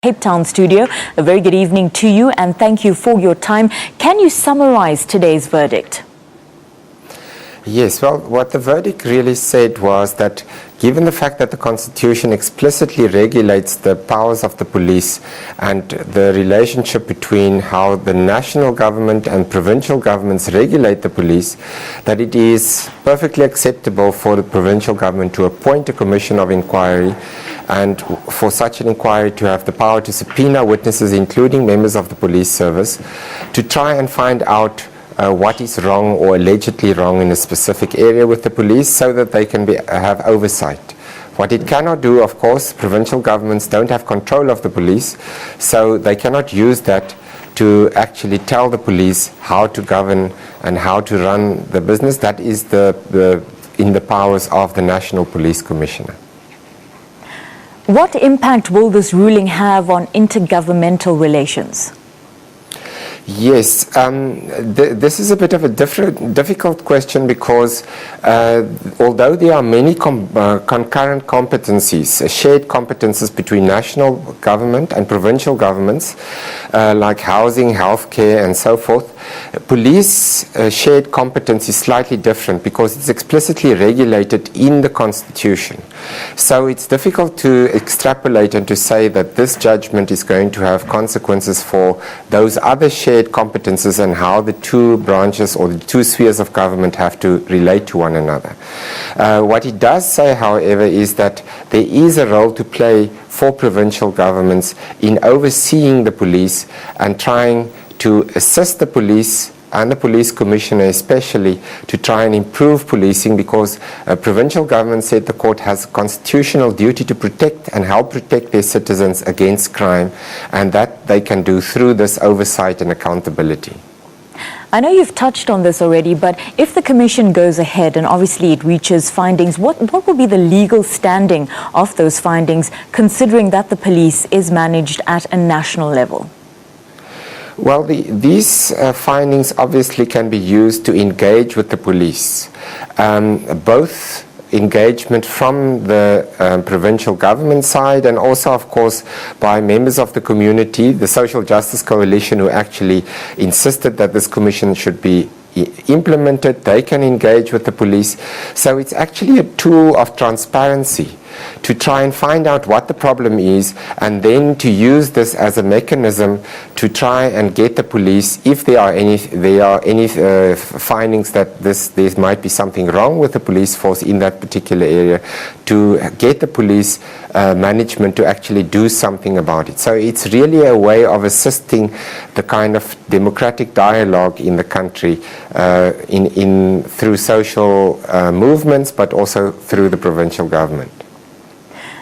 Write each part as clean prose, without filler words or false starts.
Cape Town studio. A very good evening to you and thank you for your time. Can you summarize today's verdict? Yes, well, what the verdict really said was that given the fact that the Constitution explicitly regulates the powers of the police and the relationship between how the national government and provincial governments regulate the police, that it is perfectly acceptable for the provincial government to appoint a commission of inquiry and for such an inquiry to have the power to subpoena witnesses, including members of the police service, to try and find out what is wrong or allegedly wrong in a specific area with the police so that they can have oversight. What it cannot do, of course, provincial governments don't have control of the police, so they cannot use that to actually tell the police how to govern and how to run the business. That is in the powers of the National Police Commissioner. What impact will this ruling have on intergovernmental relations? Yes, this is a bit of a difficult question because although there are many concurrent competencies, shared competences between national government and provincial governments, like housing, healthcare and so forth, police shared competence is slightly different because it's explicitly regulated in the Constitution. So it's difficult to extrapolate and to say that this judgment is going to have consequences for those other shared competences and how the two branches or the two spheres of government have to relate to one another. What it does say, however, is that there is a role to play for provincial governments in overseeing the police and trying to assist the police and the police commissioner especially to try and improve policing, because provincial government said the court has a constitutional duty to protect and help protect their citizens against crime, and that they can do through this oversight and accountability. I know you've touched on this already, but if the commission goes ahead and obviously it reaches findings, what will be the legal standing of those findings, considering that the police is managed at a national level? Well, these findings obviously can be used to engage with the police. Both engagement from the provincial government side and also, of course, by members of the community, the Social Justice Coalition, who actually insisted that this commission should be implemented. They can engage with the police. So it's actually a tool of transparency to try and find out what the problem is and then to use this as a mechanism to try and get the police, if there are any findings that there might be something wrong with the police force in that particular area, to get the police management to actually do something about it. So it's really a way of assisting the kind of democratic dialogue in the country through social movements, but also through the provincial government.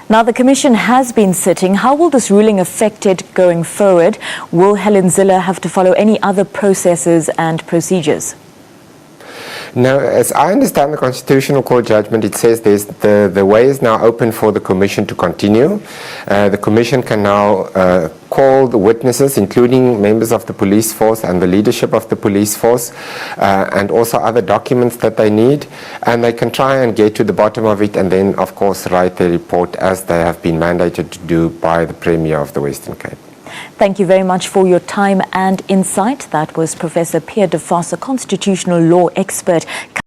Now, the commission has been sitting. How will this ruling affect it going forward? Will Helen Zille have to follow any other processes and procedures? Now, as I understand the Constitutional Court judgment, it says the way is now open for the Commission to continue. The Commission can now call the witnesses, including members of the police force and the leadership of the police force, and also other documents that they need, and they can try and get to the bottom of it and then, of course, write the report as they have been mandated to do by the Premier of the Western Cape. Thank you very much for your time and insight. That was Professor Pierre de Vos, a constitutional law expert.